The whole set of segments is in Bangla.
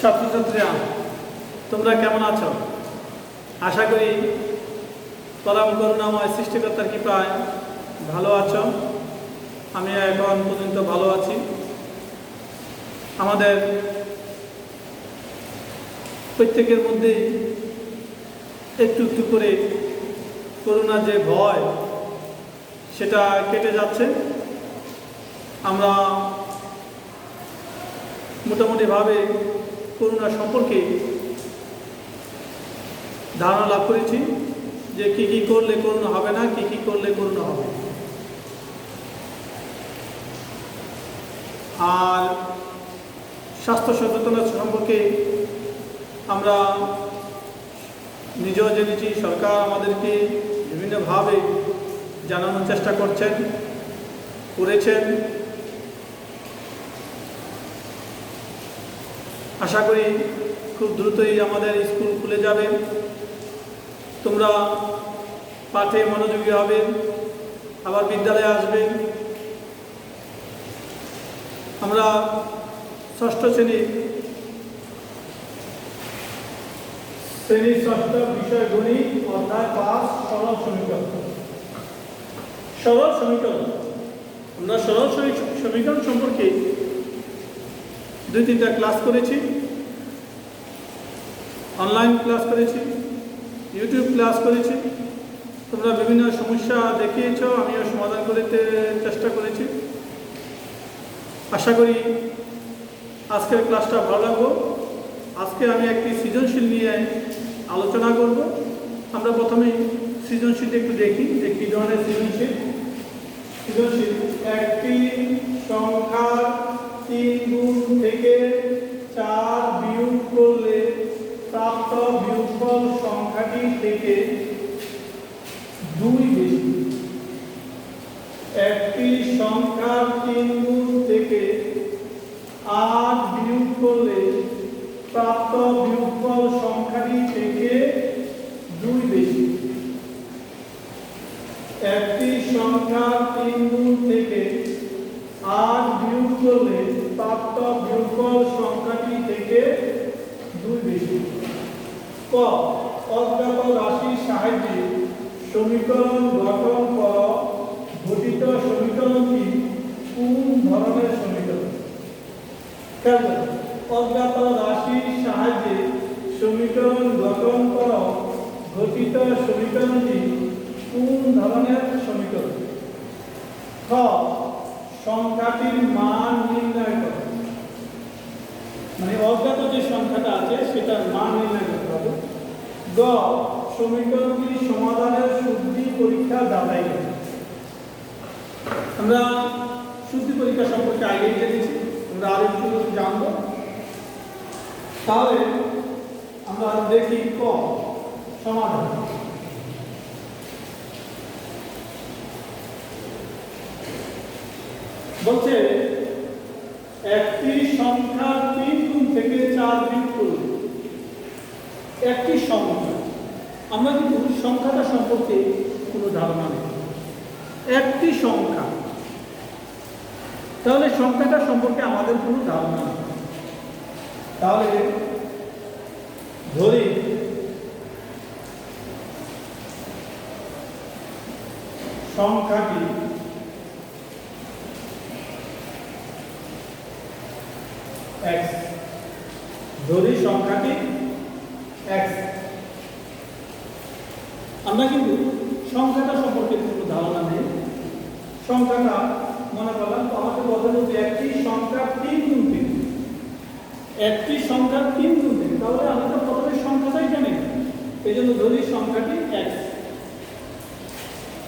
ছাত্রছাত্রীরা তোমরা কেমন আছো? আশা করি পরম করুণাময় সৃষ্টিকর্তার কৃপায় ভালো আছো। আমি এখন পর্যন্ত ভালো আছি। আমাদের প্রত্যেকের মধ্যেই একটু একটু করে করোনা যে ভয় সেটা কেটে যাচ্ছে। আমরা মোটামুটিভাবে করোনা সম্পর্কে ধারণা লাভ করেছি যে কী কী করলে করোনা হবে না, কী কী করলে করোনা হবে। আর স্বাস্থ্য সচেতনতা সম্পর্কে আমরা নিজেও জেনেছি, সরকার আমাদেরকে বিভিন্নভাবে জানানোর চেষ্টা করেছেন। আশা করি খুব দ্রুতই আমাদের স্কুল খুলে যাবে। তোমরা পাঠে মনোযোগী হবে, আবার বিদ্যালয়ে আসবে। আমরা ষষ্ঠ শ্রেণীর ষষ্ঠ বিষয় গণিত অধ্যায় 5 সরল সমীকরণ। আমরা সরল সমীকরণ সম্পর্কে 2-3টা ক্লাস করেছি, অনলাইন ক্লাস করেছি, ইউটিউব ক্লাস করেছি। তোমরা বিভিন্ন সমস্যা দেখিয়েছ, আমিও সমাধান করতে চেষ্টা করেছি। আশা করি আজকের ক্লাসটা ভালো লাগবে। আজকে আমি একটি সৃজনশীল নিয়ে আলোচনা করব। আমরা প্রথমেই সৃজনশীলটা একটু দেখি যে কী ধরনের সৃজনশীল। একটি সংখ্যা 3 গুণ থেকে 4 বিয়োগ করলে প্রাপ্ত বিয়োগফল সংখ্যাটি থেকে 2 বেশি। একটি সংখ্যা 3 গুণ থেকে 8 বিয়োগ করলে প্রাপ্ত বিয়োগফল সংখ্যাটি থেকে 2 বেশি। একটি সংখ্যা 3 গুণ থেকে 8 বিয়োগ করলে প্রাপ্ত বিয়োগফল সংখ্যাটি থেকে 2 বেশি। ক অজ্ঞাত রাশির সাহায্যে সমীকরণ গঠন কর। গঠিত সমীকরণটি কোন ধরনের সমীকরণ? অজ্ঞাত রাশির সাহায্যে সমীকরণ গঠন কর। গঠিত সমীকরণটি কোন ধরনের সমীকরণ? খ সংখ্যাটির মান নির্ণয় কর। মানে অজ্ঞাত যে সংখ্যাটা আছে সেটার মান নির্ণয় করতে হবে। গ সমীকরণটি সমাধানের শুদ্ধি পরীক্ষা যাচাই করে। আমরা শুদ্ধি পরীক্ষা সম্পর্কে আগেই জেনেছি, আমরা আর একটু জানবো। তাহলে আমরা দেখি ক সমাধান। বলছে একটি সংখ্যা 3 গুণ থেকে 4 বিয়োগ করলে। একটি সংখ্যা, আমরা কিন্তু সংখ্যাটা সম্পর্কে কোনো ধারণা নেই। একটি সংখ্যা, তাহলে সংখ্যাটা সম্পর্কে আমাদের কোনো ধারণা নেই। তাহলে ধরি সংখ্যাটি x, ধরি সংখ্যাটি x। আমরা কিন্তু সংখ্যাটা সম্পর্কে কোনো ধারণা নেই। সংখ্যাটা মনে করলাম তো আমাকে বলতে হবে একটি সংখ্যা 3 গুণ থেকে। একটি সংখ্যা 3 গুণ থেকে, তাহলে আমি তো প্রথমে সংখ্যাটাই জানি, এই জন্য ধরি সংখ্যাটি x।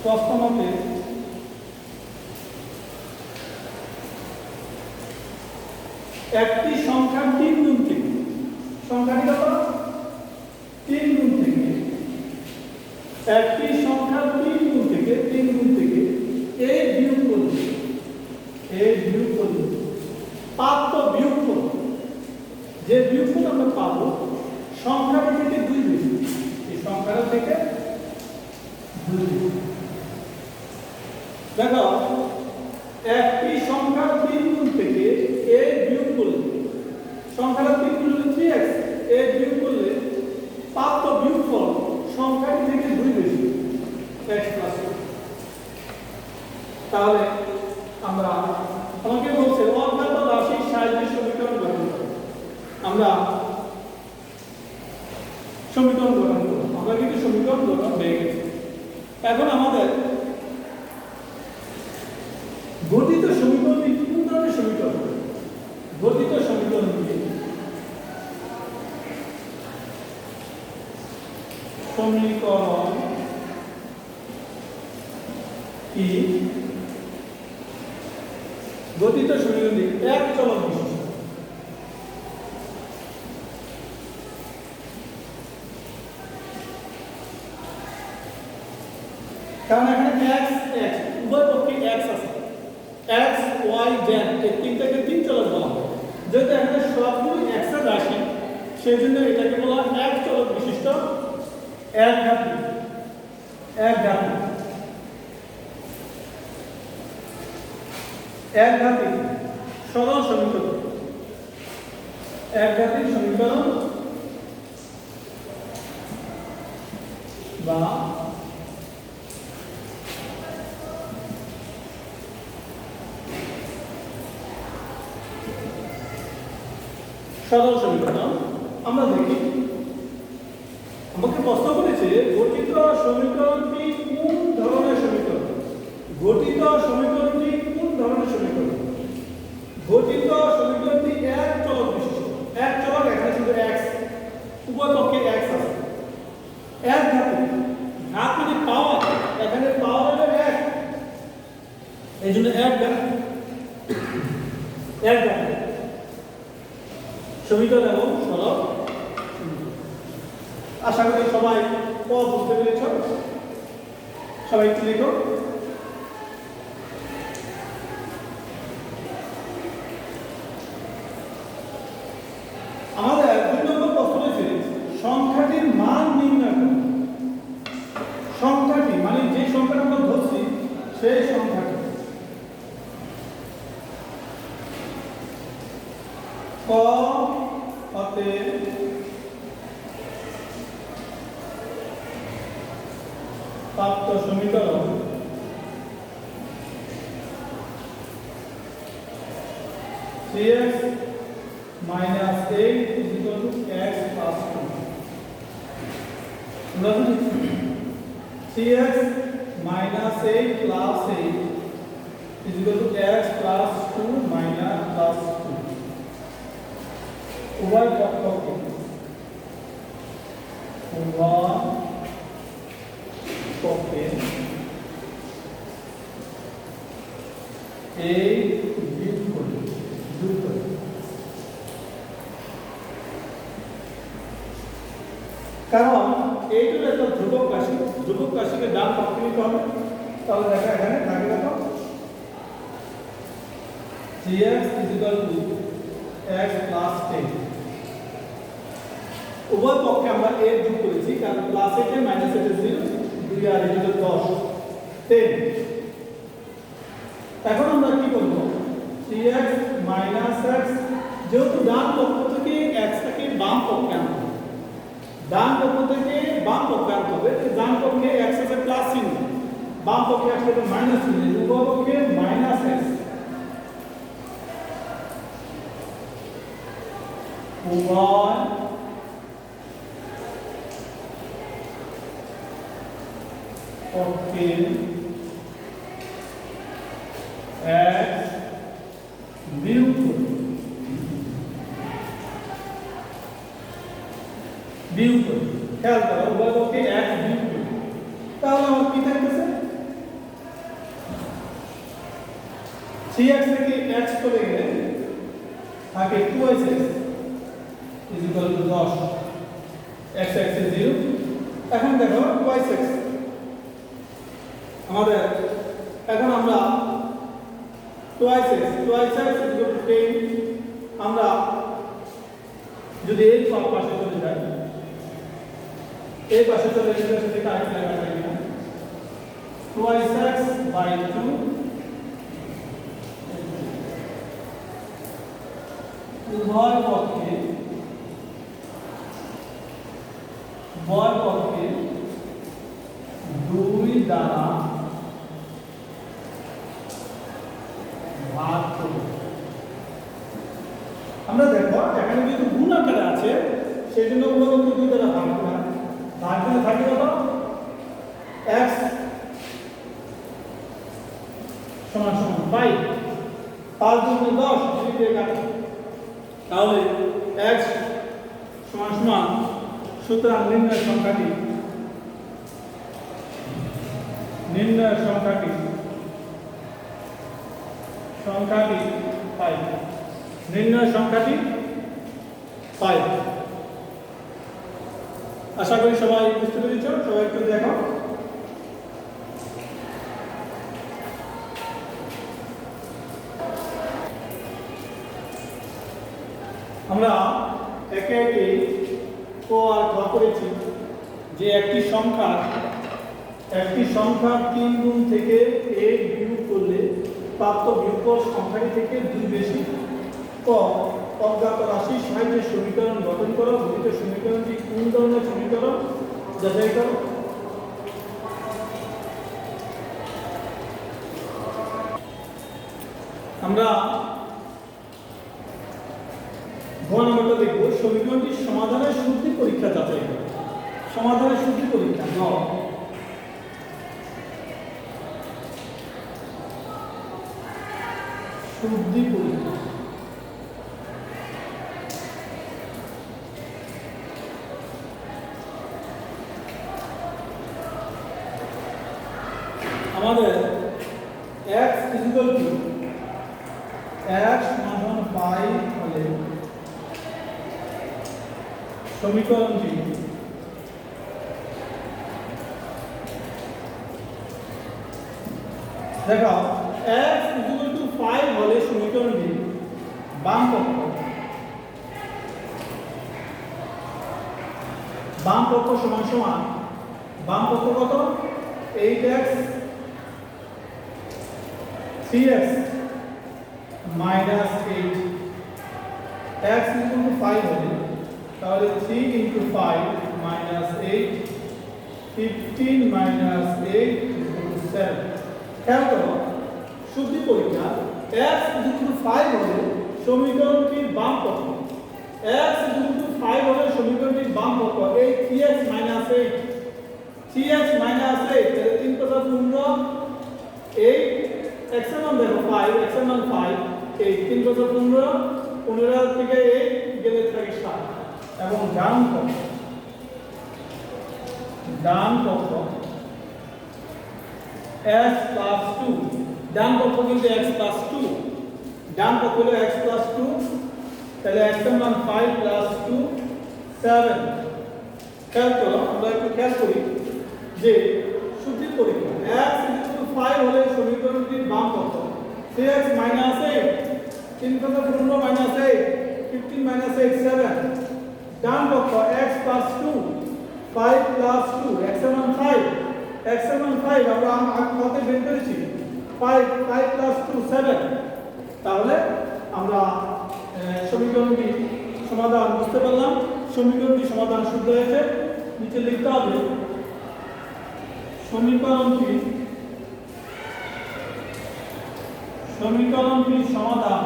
প্রশ্ন মতে একটি সংখ্যা 3 গুণ থেকে, সংখ্যাটি কত? 3 গুণ থেকে। একটি সংখ্যা 3 গুণ থেকে a বিয়োগ করলে, প্রাপ্ত বিয়োগফল, যে বিয়োগফল আমরা পাবো সংখ্যাটি থেকে 2 বেশি। এই সংখ্যাটা থেকে 2 বেশি। দেখো একটি সংখ্যা 3 গুণ থেকে a বিয়োগ করলে সংখ্যাটা 3 গুণ হলে 3 আমাকে বলছে অজ্ঞাত রাশির সাহায্যে সমীকরণ গঠন করো। আমরা সমীকরণ গঠন করব। আমরা কিন্তু সমীকরণ গঠন হয়ে গেছে। এখন আমাদের গঠিত সমীকরণটি কোন ধরনের সমীকরণ? গঠিত সমীকরণটি সমীকরণ কি গঠিত সমীকরণটি এক চলক বিশিষ্ট। কারণ এখানে x x উভয় পক্ষে x আছে, x y z এই তিনটাকে তিন চলক বলা হয়। যেহেতু এখানে সবগুলো x এর রাশি, সেই জন্য এটাকে বলা হয় এক চলক বিশিষ্ট একঘাতী সরল সমীকরণ, একঘাতী সমীকরণ বা সরল সমীকরণ। আমরা দেখি আমাকে প্রশ্ন করেছে গঠিত সমীকরণটি কোন ধরনের সমীকরণ? গঠিত সমীকরণটি কোন ধরনের সমীকরণ? গঠিত সমীকরণটি এক চলক বিশিষ্ট। এক চলক, এখানে শুধু x, উভয় পক্ষে x আছে। এক ঘাতী, ঘাত মানে পাওয়ার, এখানে পাওয়ার হলো 1, এই জন্য এক ঘাতী সমীকরণ এবং সরল। আশা করি সবাই বুঝতে পেরেছ। সবাই একটু লিখো। আমাদের 2 নম্বর প্রশ্ন হচ্ছে সংখ্যাটির মান নির্ণয় করো। সংখ্যাটি মানে যে সংখ্যাটা আমরা ধরছি সেই সংখ্যাটি ক হতে প্রাপ্ত সমীকরণ cx minus 8 is equal to x plus 2. cx minus 8 plus 8 is equal to x plus 2 minus plus 2. উভয় পক্ষকে এই বিয়োগ করি, কারণ এইগুলো একটা ধ্রুবক রাশি, ধ্রুবক রাশিকে ডান পক্ষে নিতে হবে। তাহলে দেখা এখানে থাকে দেখো gx is equal to x plus 10। উভয় পক্ষে আমরা a যোগ করেছি, কারণ প্লাস 8 এ মাইনাস 8 এ 0, 2 আর 8 এ 10, 10। এখন আমরা কি করব? cx minus x, যেহেতু ডান পক্ষ থেকে x টাকে বাম পক্ষে আনতে হবে, ডান পক্ষ থেকে বাম পক্ষে আনতে হবে। ডান পক্ষে x আছে প্লাস চিহ্ন, বাম পক্ষে x আছে মাইনাস চিহ্ন, উভয় পক্ষে মাইনাস x, উভয় পক্ষে x বিয়োগ করি, খেয়াল করো উভয় পক্ষে x বিয়োগ করি। তাহলে আমার কি থাকতেছে? cx থেকে x চলে গেলে থাকে 2x is equal to 10, x x is 0। এখন দেখো 2x আমাদের, এখন আমরা 2x is equal to 10। আমরা যদি এই পাশে চলে যাই, এই পাশে চলে গেলে সেটা কারেক্ট লেখা যায় কিনা? 2x by 2 উভয় পক্ষে 2 দ্বারা ভাগ করব। আমরা দেখো এখানে যেহেতু গুণ আকারে আছে সেই জন্য উপপাদ্য 2 দ্বারা ভাগ করা ভাগ দিলে থাকে কত x সমান সমান 5 5 গুণ 10 যদি দিয়ে কাটো তাহলে x সমান সমান সুতরাং নির্ণয় সংখ্যাটি 5 নির্ণয় সংখ্যাটি 5 আশা করি সবাই বুঝতে পেরেছ সবাই একটু দেখো আমরা একে একে ক আর খ করেছি যে একটি সংখ্যা 3 গুণ থেকে 1 বিয়োগ করলে প্রাপ্ত বিয়োগফল সংখ্যাটি থেকে 2 বেশি। ক অজ্ঞাত রাশির সাহায্যে সমীকরণ গঠন করো। গঠিত সমীকরণটি কোন ধরনের সমীকরণ যাচাই করো। আমরা গ নম্বরটা দেখব সমীকরণটির সমাধানের শুদ্ধি পরীক্ষা যাচাই করো। সমাধানের শুদ্ধি পরীক্ষা ন শুদ্ধি পরীক্ষা আমাদের x সমান 5 হলে সমীকরণটি দেখো x 5 হলে সমীকরণটি বাম পক্ষ সমান সমান বাম পক্ষ কত 8x 3x minus 8 x equal to 5 হলে তাহলে 3 into 5 minus 8 15 minus 8 equal to 7 খেয়াল করো শুদ্ধি পরীক্ষা x equal to 5 হলে সমীকরণটির বাম পক্ষ x equal to 5 হলে সমীকরণটির বাম পক্ষ এই 3x minus 8 তাহলে 3 + 15 8 x এর মান দেখো 5 x এর মান 5 এই 3 + 15 15 থেকে 8 গেলে থাকে 7 এবং ডান পক্ষ x + 2 ডান পক্ষ কিন্তু x + 2 ডান পক্ষ হলো x + 2 তাহলে x এর মান 5 + 2 7 খেয়াল করো আমরা একটু খেয়াল করি যে শুদ্ধি পরীক্ষা x 5 হলে সমীকরণটির বাম পক্ষ 3x - 8 3 + 15 - 8 15 - 8 7 ডান পক্ষ x + 2 5 + 2 x এর মান 5 আমরা কত বের করেছি 5 + 2 7 তাহলে আমরা সমীকরণটি সমাধান বুঝতে পারলাম সমীকরণটি সমাধান শুদ্ধ হয়েছে নিচে লিখতে হবে সমীকরণটি সমাধান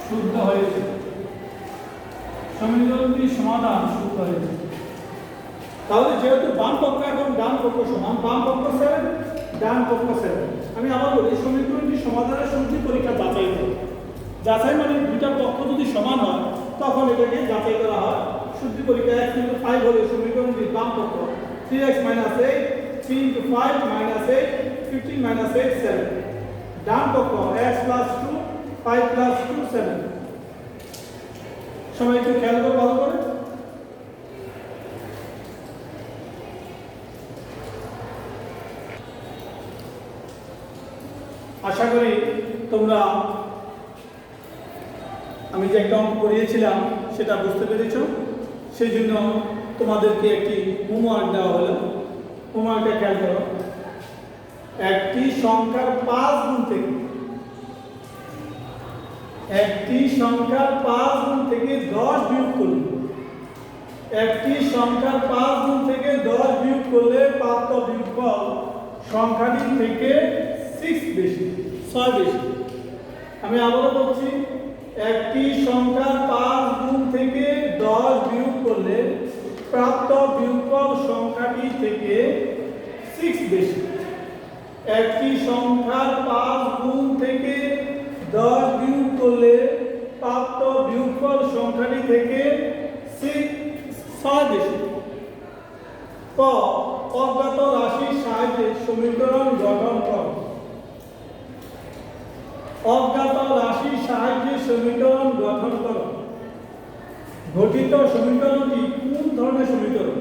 শুদ্ধ হয়েছে তাহলে যেহেতু বাম পক্ষ এবং ডান পক্ষ সমান বাম পক্ষ 7 ডান পক্ষ 7 আমি আবার বলি সমীকরণটি সমাধানের শুদ্ধি পরীক্ষা যাচাই করো যাচাই মানে দুইটা পক্ষ যদি সমান হয় তখন এটাকে যাচাই করা হয় শুদ্ধি পরীক্ষা x * 5 হলে সমীকরণটির বাম পক্ষ 3x - 8 3 * 5 - 8 15 - 8 7 ডান পক্ষ x + 2 5 + 2 7 সবাই একটু খেয়াল করো ভালো করে আশা করি তোমরা আমি যে একটা অঙ্ক করিয়েছিলাম সেটা বুঝতে পেরেছো সেই জন্য তোমাদেরকে একটি হোমওয়ার্ক দেওয়া হলো হোমওয়ার্কটা খেয়াল করো একটি সংখ্যার 5 গুণ থেকে 10 বিয়োগ করলে একটি সংখ্যার 5 গুণ থেকে 10 বিয়োগ করলে প্রাপ্ত বিয়োগফল সংখ্যাটি থেকে 6 বেশি, 6 বেশি। আমি আবারও বলছি, একটি সংখ্যার 5 গুণ থেকে 10 বিয়োগ করলে প্রাপ্ত বিয়োগফল সংখ্যাটি থেকে 6 বেশি। একটি সংখ্যার 5 গুণ থেকে 10 বিয়োগ করলে প্রাপ্ত বিয়োগফল সংখ্যাটি থেকে 6 বেশি। ক, অজ্ঞাত রাশির সাহায্যে সমীকরণ গঠন করো। অজ্ঞাত রাশির সাহায্যে সমীকরণ গঠন করো। গঠিত সমীকরণটি কোন ধরনের সমীকরণ?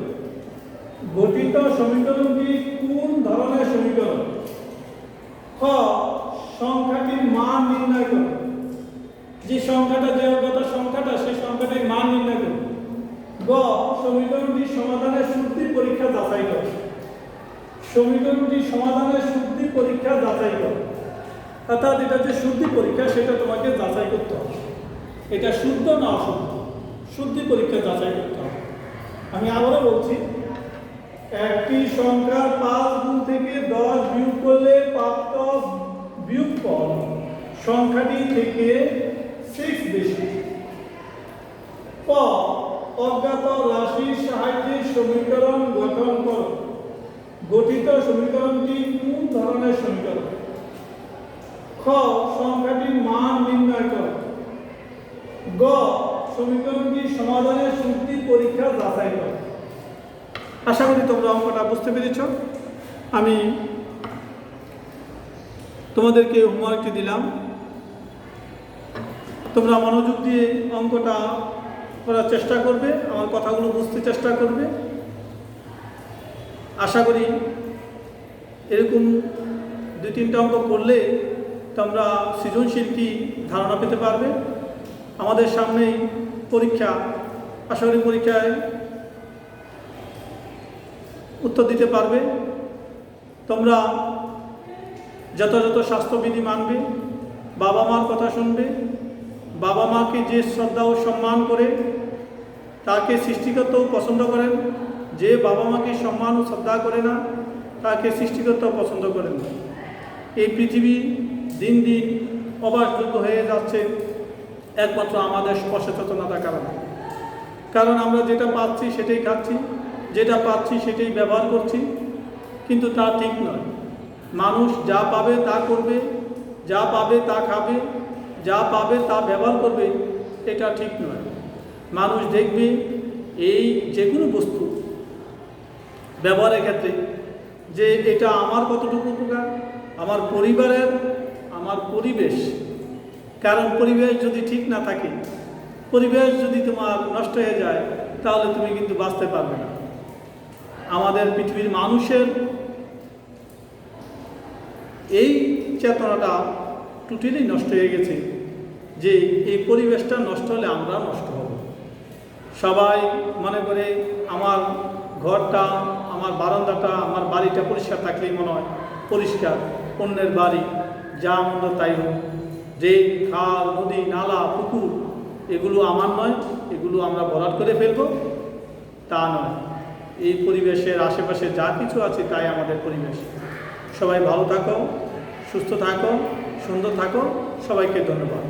গঠিত সমীকরণটি কোন ধরনের সমীকরণ? খ, সংখ্যাটির মান নির্ণয় করো। যে সংখ্যাটা, যে অজ্ঞাত সংখ্যাটা, সেই সংখ্যাটির মান নির্ণয় করো। গ, সমীকরণটি সমাধানের শুদ্ধি পরীক্ষা যাচাই করো। সমীকরণটি সমাধানের শুদ্ধি পরীক্ষা যাচাই করো। অর্থাৎ এটা যে শুদ্ধি পরীক্ষা, সেটা তোমাকে যাচাই করতে হবে, এটা শুদ্ধ না অশুদ্ধ, শুদ্ধি পরীক্ষা যাচাই করতে হবে। আমি আবারও বলছি, একটি সংখ্যার 5 গুণ থেকে 10 বিয়োগ করলে প্রাপ্ত বিয়োগফল সংখ্যাটি থেকে 6 বেশি। ক, অজ্ঞাত রাশির সাহায্যে সমীকরণ গঠন করো। গঠিত সমীকরণটি কোন ধরনের সমীকরণ? খ, সংখ্যাটির মান নির্ণয় করো। গ, সমীকরণটি সমাধানের শুদ্ধি পরীক্ষা যাচাই করো। আশা করি তোমরা অঙ্কটা বুঝতে পেরেছ। আমি তোমাদেরকে হোমওয়ার্কটি দিলাম, তোমরা মনোযোগ দিয়ে অঙ্কটা করার চেষ্টা করবে, আমার কথাগুলো বুঝতে চেষ্টা করবে। আশা করি এরকম 2-3টা অঙ্ক করলে তোমরা সৃজনশীল কি ধারণা পেতে পারবে। আমাদের সামনেই পরীক্ষা, আশা করি পরীক্ষায় উত্তর দিতে পারবে। তোমরা যথাযথ স্বাস্থ্যবিধি মানবে, বাবা মার কথা শুনবে, বাবা মাকে যে শ্রদ্ধা ও সম্মান করে তাকে সৃষ্টিকর্তাও পছন্দ করেন, যে বাবা মাকে সম্মান ও শ্রদ্ধা করে না তাকে সৃষ্টিকর্তাও পছন্দ করেন না। এই পৃথিবী দিন দিন অবাসযোগ্য হয়ে যাচ্ছে একমাত্র আমাদের অসচেতনতার কারণে। কারণ আমরা যেটা পাচ্ছি সেটাই খাচ্ছি, যেটা পাচ্ছি সেটাই ব্যবহার করছি, কিন্তু তা ঠিক নয়। মানুষ যা পাবে তা করবে, যা পাবে তা খাবে, যা পাবে তা ব্যবহার করবে, এটা ঠিক নয়। মানুষ দেখবে এই যে কোনো বস্তু ব্যবহারের ক্ষেত্রে যে এটা আমার কতটুকু উপকার, আমার পরিবারের, আমার পরিবেশ। কারণ পরিবেশ যদি ঠিক না থাকে, পরিবেশ যদি তোমার নষ্ট হয়ে যায়, তাহলে তুমি কিন্তু বাঁচতে পারবে না। আমাদের পৃথিবীর মানুষের এই চেতনাটা টোটালি নষ্ট হয়ে গেছে যে এই পরিবেশটা নষ্ট হলে আমরা নষ্ট হব। সবাই মনে করে আমার ঘরটা, আমার বারান্দাটা, আমার বাড়িটা পরিষ্কার থাকলেই মনে হয় পরিষ্কার। অন্যের বাড়ি যা মন্দ তাই হোক, ড্রেন, খাল, নদী, নালা, পুকুর, এগুলো আমার নয়, এগুলো আমরা ভরাট করে ফেলবো, তা নয়। এই পরিবেশের আশেপাশে যা কিছু আছে তাই আমাদের পরিবেশ। সবাই ভালো থাকো, সুস্থ থাকো, সুন্দর থাকো। সবাইকে ধন্যবাদ।